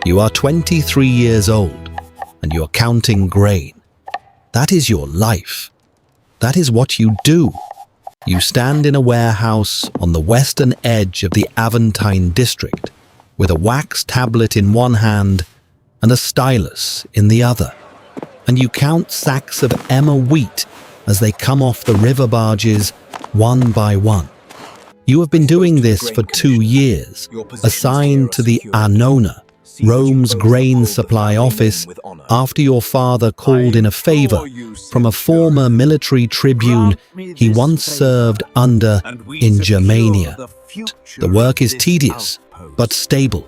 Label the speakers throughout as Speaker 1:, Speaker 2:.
Speaker 1: You are 23 years old, and you are counting grain. That is your life. That is what you do. You stand in a warehouse on the western edge of the Aventine district, with a wax tablet in one hand and a stylus in the other, and you count sacks of emmer wheat as they come off the river barges one by one. You have been doing this for 2 years, assigned to the Annona, Rome's grain supply office, after your father called in a favor from a former military tribune he once served under in Germania. The work is tedious, but stable.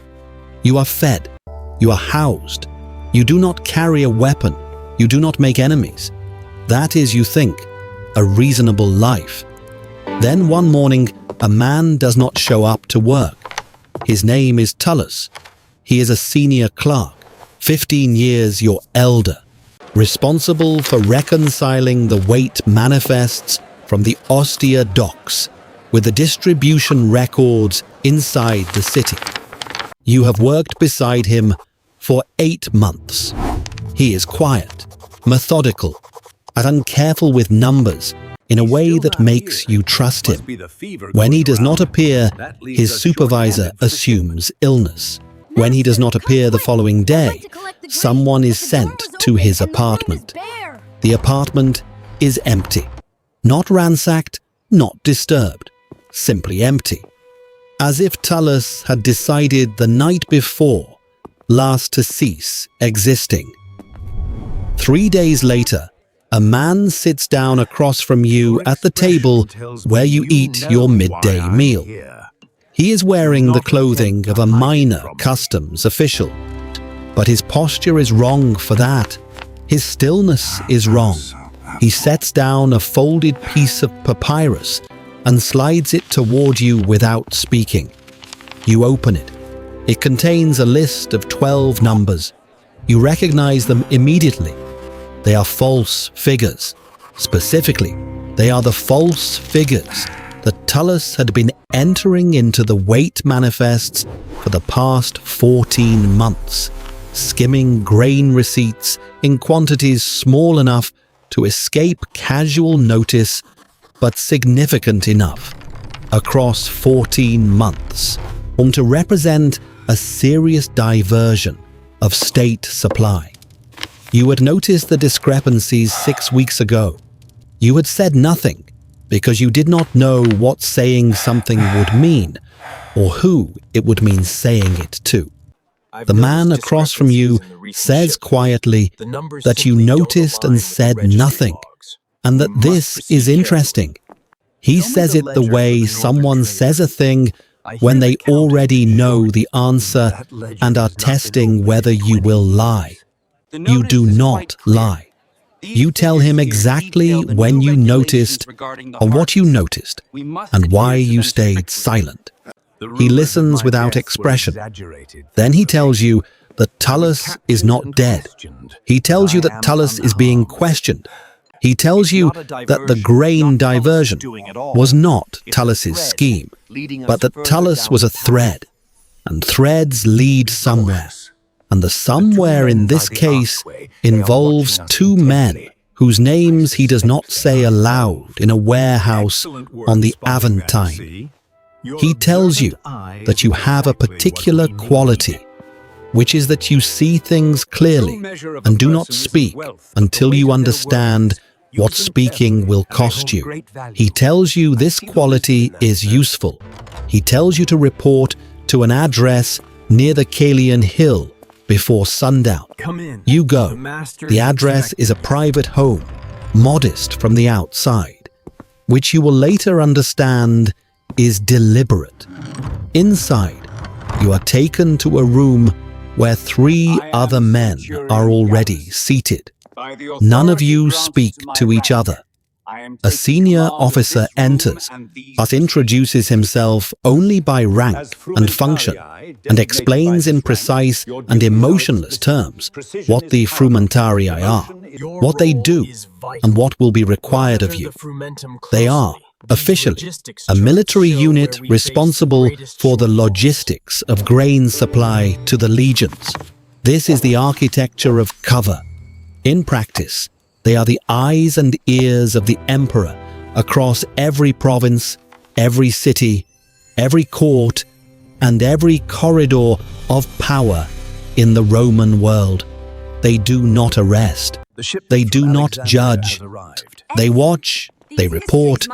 Speaker 1: You are fed. You are housed. You do not carry a weapon. You do not make enemies. That is, you think, a reasonable life. Then one morning, a man does not show up to work. His name is Tullus. He is a senior clerk, 15 years your elder, responsible for reconciling the weight manifests from the Ostia docks with the distribution records inside the city. You have worked beside him for 8 months. He is quiet, methodical, and uncareful with numbers in a way that makes you trust him. When he does not appear, his supervisor assumes illness. When he does not appear the following day, someone is sent to his apartment. The apartment is empty. Not ransacked, not disturbed. Simply empty. As if Tullus had decided the night before last to cease existing. 3 days later, a man sits down across from you at the table where you eat your midday meal. He is wearing the clothing of a minor customs official, but his posture is wrong for that. His stillness is wrong. He sets down a folded piece of papyrus and slides it toward you without speaking. You open it. It contains a list of 12 numbers. You recognize them immediately. They are false figures. Specifically, they are the false figures that Tullus had been entering into the weight manifests for the past 14 months, skimming grain receipts in quantities small enough to escape casual notice, but significant enough across 14 months to represent a serious diversion of state supply. You had noticed the discrepancies 6 weeks ago. You had said nothing because you did not know what saying something would mean or who it would mean saying it to. The man across from you says quietly that you noticed and said nothing, and that this is interesting. He says it the way someone says a thing when they already know the answer and are testing whether you will lie. You do not lie. You tell him exactly when you noticed or what you noticed and why you stayed silent. He listens without expression. Then he tells you that Tullus is not dead. He tells you that Tullus is being questioned. He tells you that the grain diversion was not Tullus's scheme, but that Tullus was a thread, and threads lead somewhere. And the somewhere in this case involves 2 men whose names he does not say aloud in a warehouse on the Aventine. He tells you that you have a particular quality, which is that you see things clearly and do not speak until you understand what speaking will cost you. He tells you this quality is useful. He tells you to report to an address near the Calian Hill before sundown. You go. The address is a private home, modest from the outside, which you will later understand is deliberate. Inside, you are taken to a room where 3 other men are already seated. None of you speak to each other. A senior officer enters, but introduces himself only by rank and function, and explains in precise and emotionless terms what the Frumentarii are, what they do, and what will be required of you. They are Officially, a military unit responsible for the logistics of grain supply to the legions. This is the architecture of cover. In practice, they are the eyes and ears of the emperor across every province, every city, every court, and every corridor of power in the Roman world. They do not arrest. They do not judge. They watch, they report,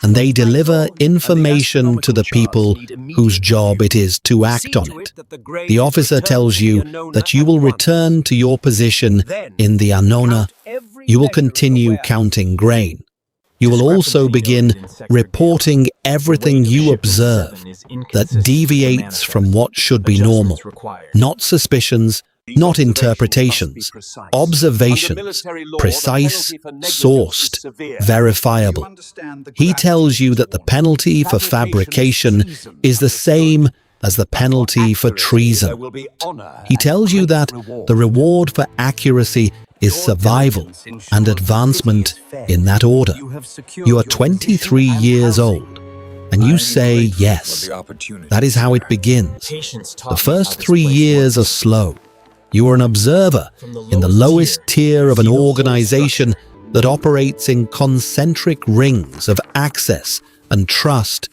Speaker 1: and they deliver information to the people whose job it is to act on it. The officer tells you that you will return to your position in the Annona. You will continue counting grain. You will also begin reporting everything you observe that deviates from what should be normal. Not suspicions, not interpretations, observations, precise, sourced, verifiable. He tells you that the penalty for fabrication is the same as the penalty for treason. He tells you that the reward for accuracy is survival and advancement in that order. You are 23 years old, and you say yes. That is how it begins. The first 3 years are slow. You are an observer in the lowest tier of an organization that operates in concentric rings of access and trust,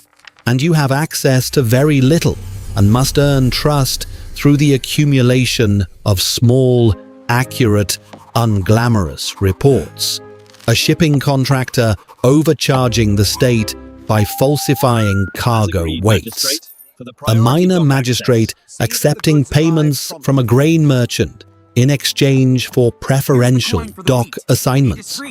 Speaker 1: and you have access to very little and must earn trust through the accumulation of small, accurate, unglamorous reports. A shipping contractor overcharging the state by falsifying cargo weights. A minor magistrate accepting payments from a grain merchant in exchange for preferential dock assignments.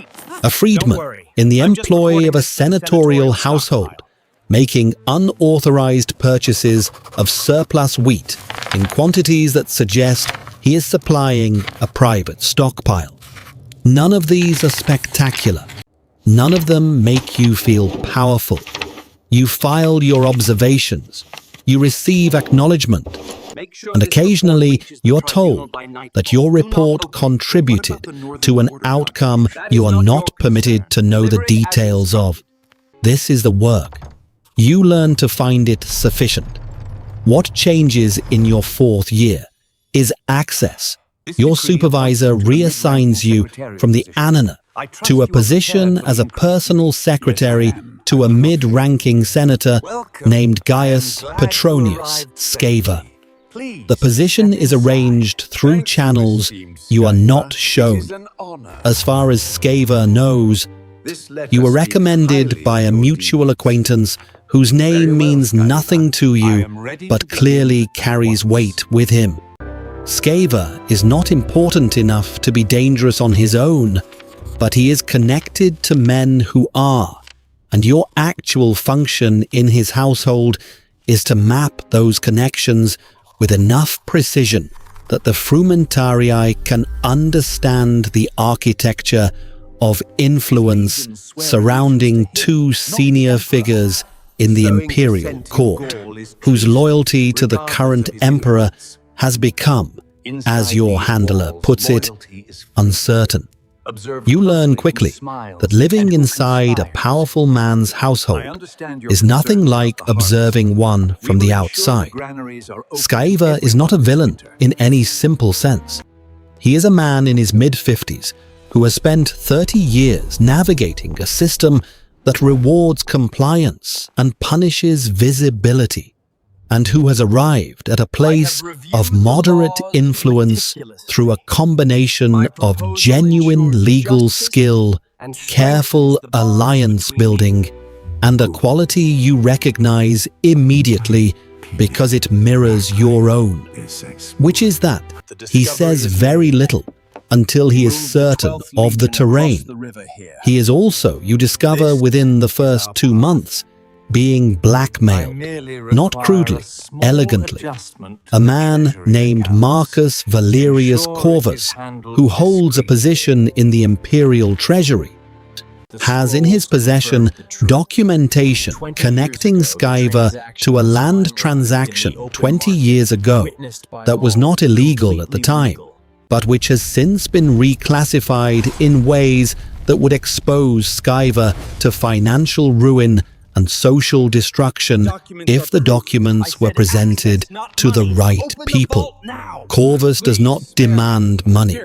Speaker 1: A freedman in the employ of a senatorial household making unauthorized purchases of surplus wheat in quantities that suggest he is supplying a private stockpile. None of these are spectacular. None of them make you feel powerful. You file your observations. You receive acknowledgement. And occasionally you're told that your report contributed to an outcome you are not permitted to know the details of. This is the work. You learn to find it sufficient. What changes in your 4th year is access. Your supervisor reassigns you from the Annona to a position as a personal secretary to a mid-ranking senator named Gaius Petronius Sceva. The position is arranged through channels you are not shown. As far as Sceva knows, you were recommended by a mutual acquaintance whose name means nothing to you, but clearly carries weight with him. Sceva is not important enough to be dangerous on his own, but he is connected to men who are, and your actual function in his household is to map those connections with enough precision that the Frumentarii can understand the architecture of influence surrounding 2 senior figures in the imperial court, whose loyalty to the current emperor has become, as your handler puts it, uncertain. You learn quickly that living inside a powerful man's household is nothing like observing one from the outside. Sceva is not a villain in any simple sense. He is a man in his mid-50s who has spent 30 years navigating a system that rewards compliance and punishes visibility, and who has arrived at a place of moderate influence through a combination of genuine legal skill, careful alliance building, and a quality you recognize immediately because it mirrors your own, which is that he says very little until he is certain of the terrain. He is also, you discover within the first 2 months, being blackmailed, not crudely, elegantly. A man named Marcus Valerius Corvus, who holds a position in the imperial treasury, has in his possession documentation connecting Sceva to a land transaction 20 years ago that was not illegal at the time, but which has since been reclassified in ways that would expose Skyver to financial ruin and social destruction if the documents were presented to the right people. Corvus does not demand money.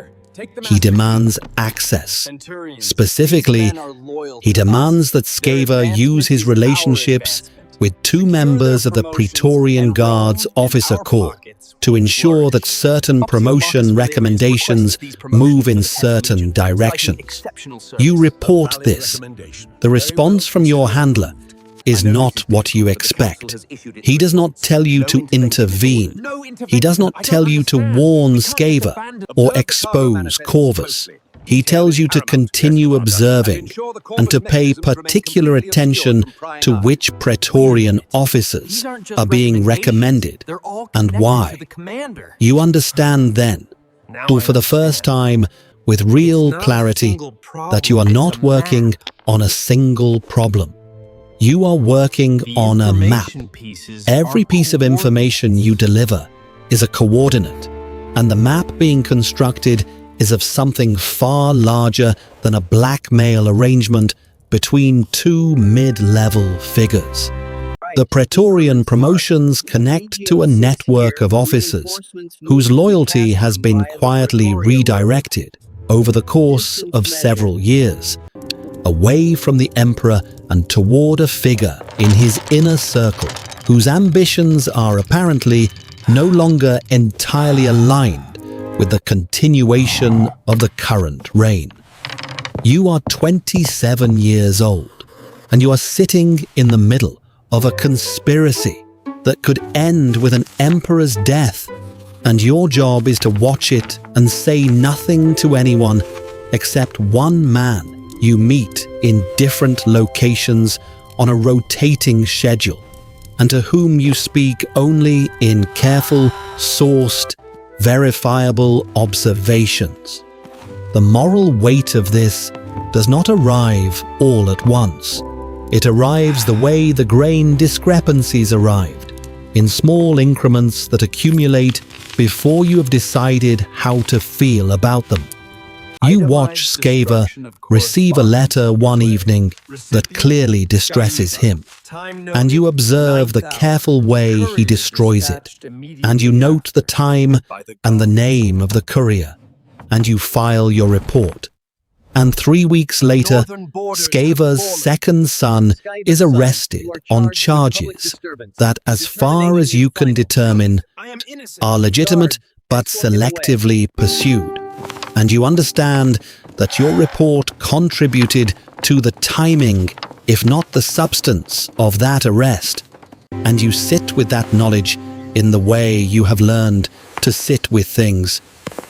Speaker 1: He demands access. Specifically, he demands that Skyver use his relationships with two members of the Praetorian Guard's officer corps to ensure that certain promotion recommendations move in certain directions. You report this. The response from your handler is not what you expect. He does not tell you to intervene. He does not tell you to warn Skyver or expose Corvus. He tells you to continue observing and to pay particular attention to which Praetorian officers are being recommended and why. You understand then, for the first time, with real clarity, that you are not working on a single problem. You are working on a map. Every piece of information you deliver is a coordinate, and the map being constructed is of something far larger than a blackmail arrangement between two mid-level figures. The Praetorian promotions connect to a network of officers whose loyalty has been quietly redirected over the course of several years, away from the Emperor and toward a figure in his inner circle whose ambitions are apparently no longer entirely aligned with the continuation of the current reign. You are 27 years old, and you are sitting in the middle of a conspiracy that could end with an emperor's death, and your job is to watch it and say nothing to anyone except one man you meet in different locations on a rotating schedule, and to whom you speak only in careful, sourced, verifiable observations. The moral weight of this does not arrive all at once. It arrives the way the grain discrepancies arrived, in small increments that accumulate before you have decided how to feel about them. You watch Skyver receive a letter one evening that clearly distresses him, and you observe the careful way he destroys it, and you note the time and the name of the courier, and you file your report. And 3 weeks later, Skyver's second son is arrested on charges that, as far as you can determine, are legitimate but selectively pursued. And you understand that your report contributed to the timing, if not the substance, of that arrest. And you sit with that knowledge in the way you have learned to sit with things,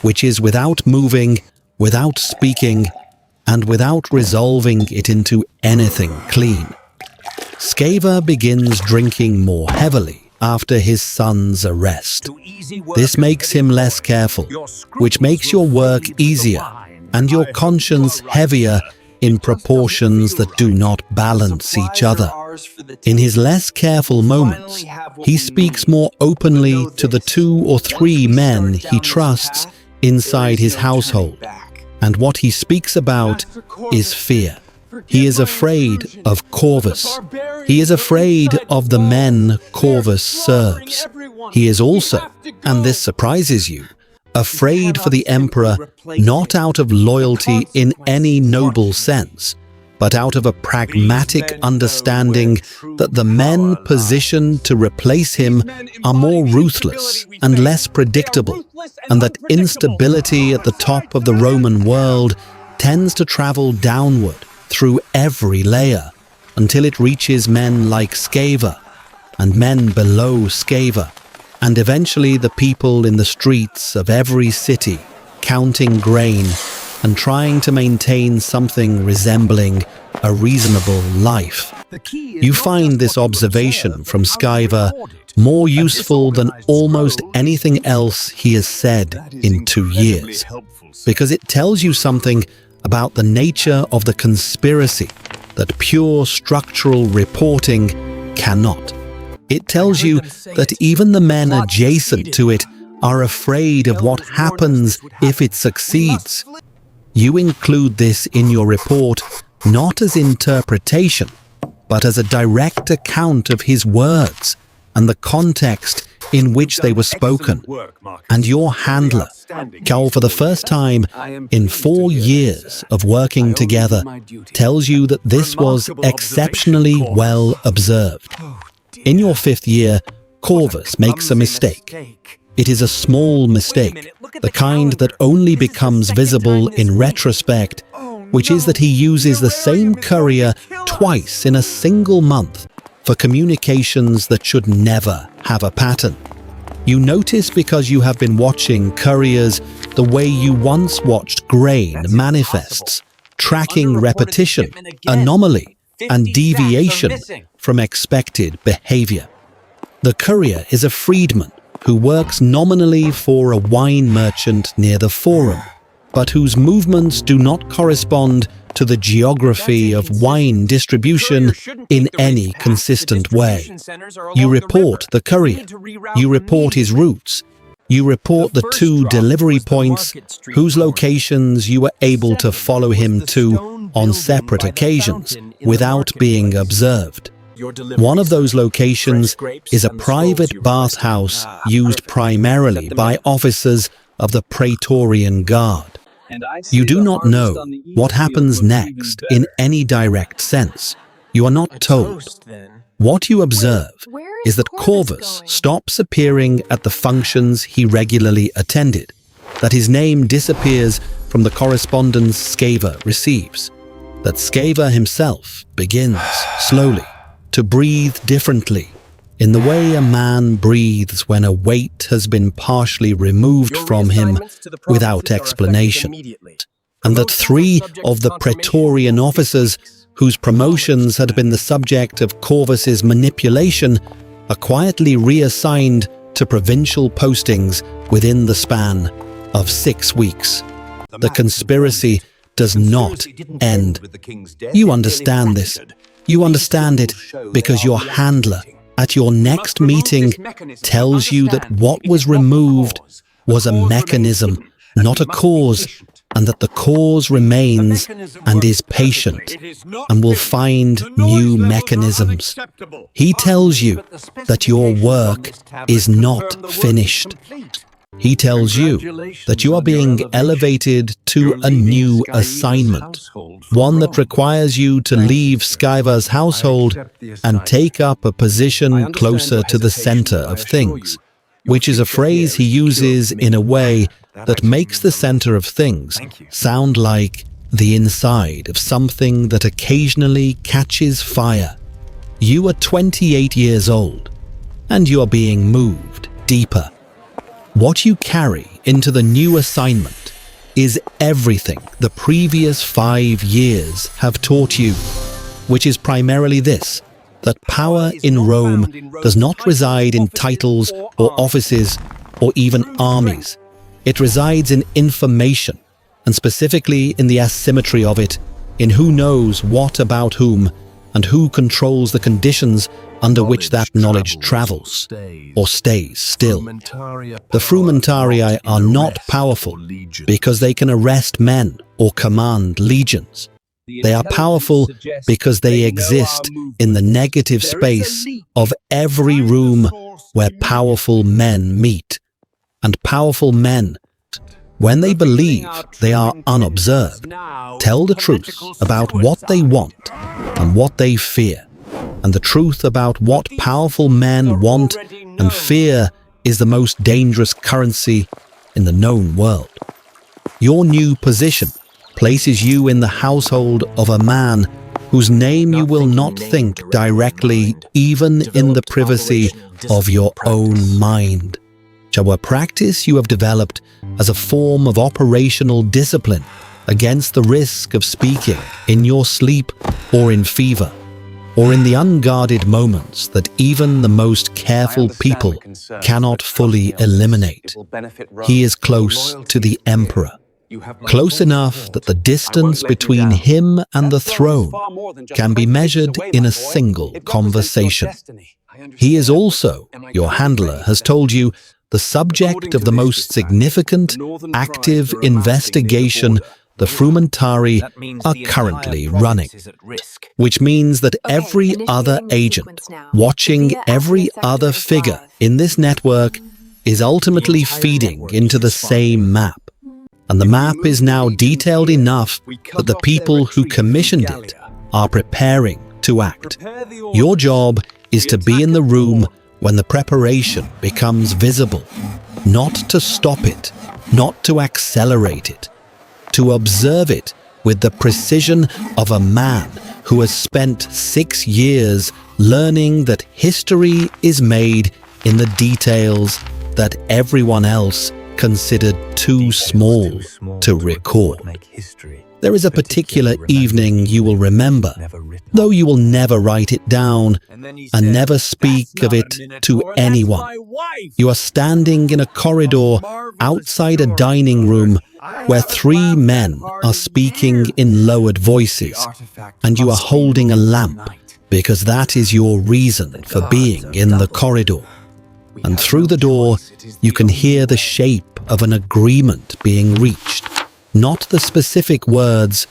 Speaker 1: which is without moving, without speaking, and without resolving it into anything clean. Skyver begins drinking more heavily after his son's arrest. This makes him less careful, which makes your work easier and your conscience heavier in proportions that do not balance each other. In his less careful moments, he speaks more openly to the 2 or 3 men he trusts inside his household, and what he speaks about is fear. He is afraid of Corvus. He is afraid of the men Corvus serves. He is also, and this surprises you, afraid for the Emperor not out of loyalty in any noble sense, but out of a pragmatic understanding that the men positioned to replace him are more ruthless and less predictable, and that instability at the top of the Roman world tends to travel downward through every layer until it reaches men like Skyver and men below Skyver, and eventually the people in the streets of every city counting grain and trying to maintain something resembling a reasonable life. You find this observation from Skyver more useful than almost anything else he has said in 2 years, because it tells you something about the nature of the conspiracy that pure structural reporting cannot. It tells you that even the men adjacent to it are afraid of what happens if it succeeds. You include this in your report not as interpretation, but as a direct account of his words and the context in which they were spoken. And your handler, Cal, for the first time in 4 years of working together, tells you that this was exceptionally well observed. In your 5th year, Corvus makes a mistake. It is a small mistake, the kind that only becomes visible in retrospect, which is that he uses the same courier twice in a single month for communications that should never have a pattern. You notice because you have been watching couriers the way you once watched grain manifests, tracking repetition, anomaly, and deviation from expected behavior. The courier is a freedman who works nominally for a wine merchant near the forum, but whose movements do not correspond to the geography of wine distribution in any consistent way. You report the courier, you report his routes, you report the 2 delivery points whose locations you were able to follow him to on separate occasions without being observed. One of those locations is a private bathhouse used primarily by officers of the Praetorian Guard. You do not know what happens next in any direct sense. You are not told. What you observe is that Corvus stops appearing at the functions he regularly attended, that his name disappears from the correspondence Scaver receives, that Scaver himself begins, slowly, to breathe differently, in the way a man breathes when a weight has been partially removed from him without explanation, and that 3 of the Praetorian officers whose promotions had been the subject of Corvus's manipulation are quietly reassigned to provincial postings within the span of 6 weeks. The conspiracy does not end. You understand this. You understand it because your handler at your next meeting tells you that what was removed was a mechanism, not a cause, and that the cause remains and is patient and will find new mechanisms. He tells you that your work is not finished. He tells you that you are being elevated to a new assignment, one that requires you to leave Skyvar's household and take up a position closer to the center of things, which is a phrase he uses in a way that makes the center of things sound like the inside of something that occasionally catches fire. You are 28 years old, and you are being moved deeper. What you carry into the new assignment is everything the previous 5 years have taught you, which is primarily this, that power in Rome does not reside in titles or offices or even armies. It resides in information, and specifically in the asymmetry of it, in who knows what about whom, and who controls the conditions under which that knowledge travels, or stays still. The Frumentarii are not powerful because they can arrest men or command legions. They are powerful because they exist in the negative space of every room where powerful men meet. And powerful men, when they believe they are unobserved, tell the truth about what they want and what they fear. And the truth about what powerful men want and fear is the most dangerous currency in the known world. Your new position places you in the household of a man whose name you will not think directly even in the privacy of your own mind. A practice you have developed as a form of operational discipline against the risk of speaking in your sleep or in fever, or in the unguarded moments that even the most careful people cannot fully eliminate. He is close to the Emperor, close enough that the distance between him and the throne can be measured in a single conversation. He is also, your handler has told you, the subject of the most significant active investigation the Frumentarii are currently running, which means that every other agent watching every other figure in this network is ultimately feeding into the same map. And the map is now detailed enough that the people who commissioned it are preparing to act. Your job is to be in the room when the preparation becomes visible, not to stop it, not to accelerate it, to observe it with the precision of a man who has spent 6 years learning that history is made in the details that everyone else considered too small to record. There is a particular evening you will remember, though you will never write it down and never speak of it to anyone. You are standing in a corridor outside a dining room where 3 men are speaking in lowered voices, and you are holding a lamp because that is your reason for being in the corridor. And through the door, you can hear the shape of an agreement being reached. Not the specific words,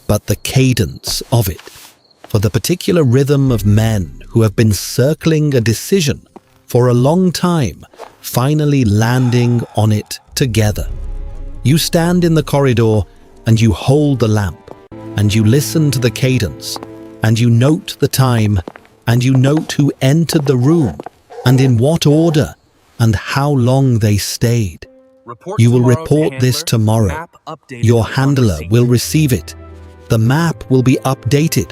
Speaker 1: but the cadence of it. For the particular rhythm of men who have been circling a decision for a long time, finally landing on it together. You stand in the corridor and you hold the lamp, and you listen to the cadence, and you note the time, and you note who entered the room, and in what order, and how long they stayed. You will report this tomorrow. Your handler will receive it. The map will be updated.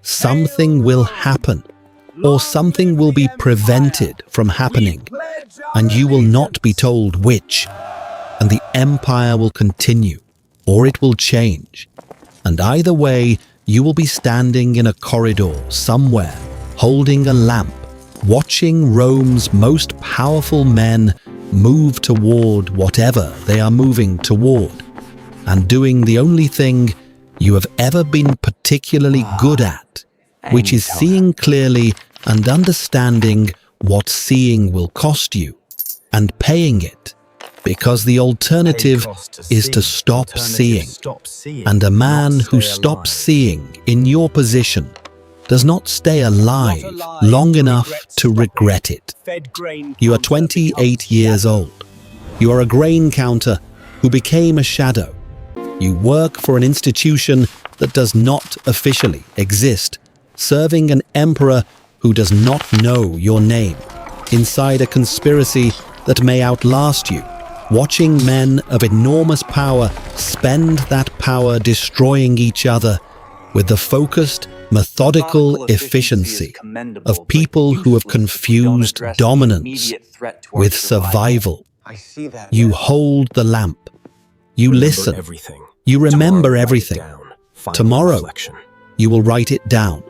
Speaker 1: Something will happen, or something will be prevented from happening, and you will not be told which. And the empire will continue, or it will change. And either way, you will be standing in a corridor somewhere, holding a lamp, watching Rome's most powerful men move toward whatever they are moving toward, and doing the only thing you have ever been particularly good at, which is seeing clearly and understanding what seeing will cost you, and paying it, because the alternative is to stop seeing. And a man who stops seeing in your position does not stay alive long enough to regret it. You are 28 years old. You are a grain counter who became a shadow. You work for an institution that does not officially exist, serving an emperor who does not know your name, inside a conspiracy that may outlast you, watching men of enormous power spend that power destroying each other with the focused, methodical efficiency of people who have confused dominance with survival. You hold the lamp. You listen. You remember everything. Tomorrow, you will write it down.